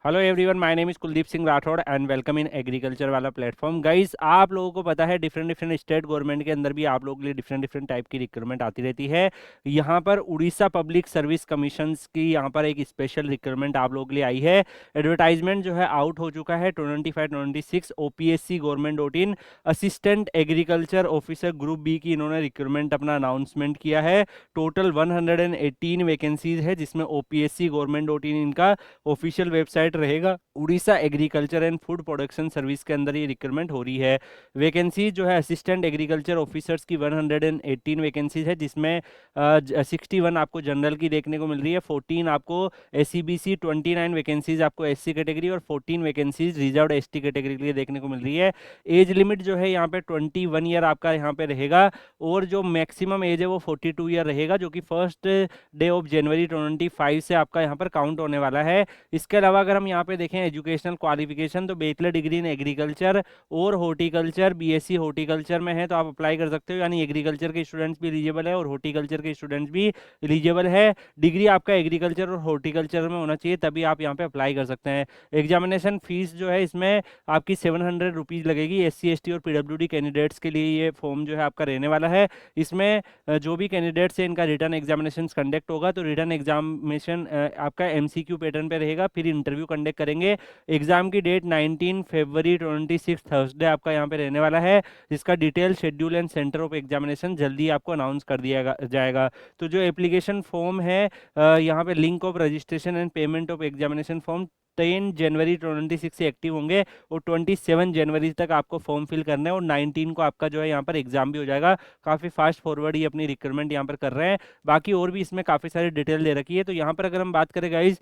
Hello everyone, my name is Kuldeep Singh Rathore and welcome in agriculture वाला platform. Guys, आप लोगों को पता है डिफरेंट डिफरेंट स्टेट गवर्नमेंट के अंदर भी आप लोगों के लिए डिफरेंट डिफरेंट टाइप की रिक्रूटमेंट आती रहती है। यहाँ पर उड़ीसा पब्लिक सर्विस कमीशन की यहाँ पर एक स्पेशल रिक्रूटमेंट आप लोगों के लिए आई है। एडवर्टाइजमेंट जो है आउट हो चुका है 25-26 OPSC government dot in. Assistant agriculture officer group B की इन्होंने रिक्रूटमेंट अपना अनाउंसमेंट किया है। टोटल 118 वैकेंसीज है, जिसमें ओपीएससी गवर्नमेंट डॉट इन इनका ऑफिशियल वेबसाइट रहेगा। Orissa agriculture and food production service के अंदर ये रिक्रूटमेंट हो रही है। वैकेंसी जो है असिस्टेंट एग्रीकल्चर ऑफिसर्स की 118 वैकेंसीज है, जिसमें 61 आपको जनरल की देखने को मिल रही है, 14 आपको एससीबीसी, 29 वैकेंसीज आपको एससी कैटेगरी और 14 वैकेंसीज रिजर्व्ड एसटी कैटेगरी के लिए देखने को मिल रही है। एज लिमिट जो है यहाँ पे 21 ईयर आपका यहाँ पे रहेगा, और जो मैक्सिमम एज है वो 42 ईयर रहेगा, जो कि फर्स्ट डे ऑफ जनवरी 25 से आपका यहाँ पर काउंट होने वाला है। इसके अलावा अगर हम यहाँ पे देखें एजुकेशनल क्वालिफिकेशन, तो बैचलर डिग्री इन एग्रीकल्चर और हॉर्टिकल्चर, बीएससी हॉर्टिकल्चर में है तो आप अप्लाई कर सकते हो, यानी एग्रीकल्चर के स्टूडेंट्स भी एलिजिबल है और हॉर्टिकल्चर के स्टूडेंट्स भी एलिजिबल है। डिग्री आपका एग्रीकल्चर और हॉर्टिकल्चर में होना चाहिए, तभी आप यहाँ पे अप्लाई कर सकते हैं। एग्जामिनेशन फीस जो है इसमें आपकी 700 रुपीज़ लगेगी। एससी एसटी और पीडब्ल्यूडी कैंडिडेट्स के लिए ये फॉर्म जो है आपका रहने वाला है। इसमें जो भी कैंडिडेट्स है इनका रिटर्न एग्जामिनेशन कंडक्ट होगा, तो रिटर्न एग्जामिनेशन आपका एमसीक्यू पैटर्न पे रहेगा, फिर इंटरव्यू कंडक्ट करेंगे। एग्जाम की डेट 19 फरवरी 26 थर्सडे आपका यहाँ पे रहने वाला है, जिसका detail schedule and centre of examination जल्दी आपको अनाउंस कर दिया जाएगा। तो जो एप्लीकेशन फॉर्म है, यहाँ पे link of registration and payment of examination form 10 जनवरी 26 से एक्टिव होंगे और 27 जनवरी तक आपको फॉर्म फिल करना है, और 19 को आपका जो है यहाँ पर एग्जाम भी हो जाएगा। काफ़ी फास्ट फॉरवर्ड ही अपनी रिक्रूटमेंट यहाँ पर कर रहे हैं। बाकी और भी इसमें काफ़ी सारी डिटेल दे रखी है। तो यहाँ पर अगर हम बात करें गाइज,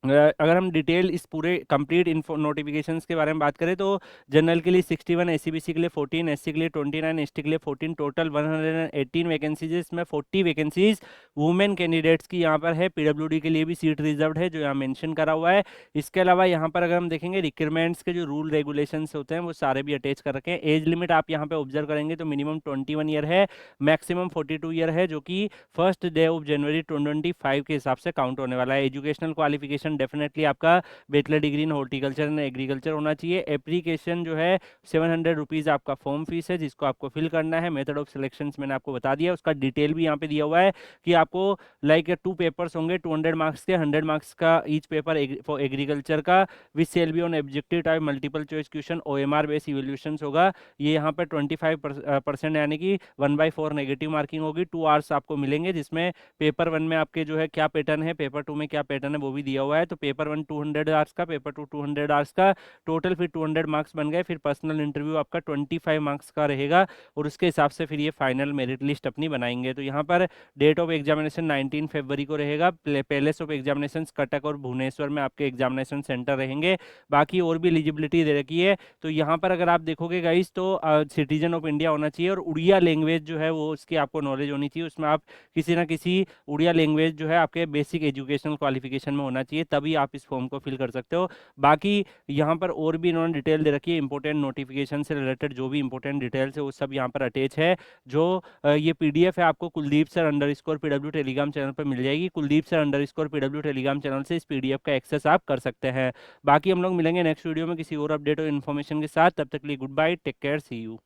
अगर हम डिटेल इस पूरे कंप्लीट इन्फो नोटिफिकेशंस के बारे में बात करें, तो जनरल के लिए 61, एससीबीसी के लिए 14, एससी के लिए 29, एसटी के लिए 14, टोटल 118 वैकेंसीज है। इसमें 40 वैकेंसीज वुमेन कैंडिडेट्स की यहाँ पर है। पीडब्ल्यूडी के लिए भी सीट रिजर्व है, जो यहाँ मेंशन करा हुआ है। इसके अलावा यहाँ पर अगर हम देखेंगे रिक्वायरमेंट्स के जो रूल रेगुलेशंस होते हैं वो सारे भी अटैच कर रखे हैं। एज लिमिट आप यहाँ पे ऑब्जर्व करेंगे तो मिनिमम 21 ईयर है, मैक्सिमम 42 ईयर है, जो कि फर्स्ट डे ऑफ जनवरी 2025 के हिसाब से काउंट होने वाला है। एजुकेशनल क्वालिफिकेशन डेफिनेटली आपका bachelor degree in horticulture and agriculture होना चाहिए। एप्लीकेशन जो है 700 रुपीज़ आपका फॉर्म फीस है, जिसको आपको फिल करना है। मेथड ऑफ सिलेक्शन मैंने आपको बता दिया, उसका डिटेल भी यहाँ पे दिया हुआ है कि आपको लाइक 2 पेपर्स होंगे 200 मार्क्स के, 100 मार्क्स का ईच पेपर फॉर एग्रीकल्चर का, which shall be on objective type multiple choice question, OMR base evaluation होगा। ये यहाँ पर 25% यानी कि 1/4 नेगेटिव मार्किंग होगी। 2 आवर्स आपको मिलेंगे, जिसमें पेपर 1 में आपके जो है क्या पैटर्न है, पेपर 2 में क्या पैटर्न है वो भी दिया हुआ है। तो पेपर 1 200 आवर्स का, पेपर 2 200 आवर्स का, टोटल फिर 200 मार्क्स बन गए। फिर पर्सनल इंटरव्यू आपका 25 मार्क्स का रहेगा, और उसके हिसाब से फिर ये फाइनल मेरिट लिस्ट अपनी बनाएंगे। तो यहाँ पर डेट ऑफ एग्जामिनेशन 19 फरवरी को रहेगा। पैलेस ऑफ एग्जामिनेशन कटक और भुवनेश्वर में आपके एग्जामिनेशन सेंटर रहेंगे। बाकी और भी एलिजिबिलिटी दे रखी है। तो यहाँ पर अगर आप देखोगे गाइस, तो सिटीजन ऑफ इंडिया होना चाहिए, और उड़िया लैंग्वेज जो है वो उसकी आपको नॉलेज होनी चाहिए। उसमें आप किसी ना किसी उड़िया लैंग्वेज जो है आपके बेसिक एजुकेशनल क्वालिफिकेशन में होना चाहिए, तभी आप इस फॉर्म को फिल कर सकते हो। बाकी यहाँ पर और भी इन्होंने डिटेल दे रखी है, इंपॉर्टेंट नोटिफिकेशन से रिलेटेड जो भी इंपॉर्टेंट डिटेल्स है वो सब यहाँ पर अटैच है। जो ये पीडीएफ है आपको Kuldeep sir underscore PW Telegram channel पर मिल जाएगी। Kuldeep sir underscore PW Telegram channel से इस पीडीएफ का एक्सेस आप कर सकते हैं। बाकी हम लोग मिलेंगे नेक्स्ट वीडियो में किसी और अपडेट और इन्फॉर्मेशन के साथ। तब तक के लिए good bye, take care, see you.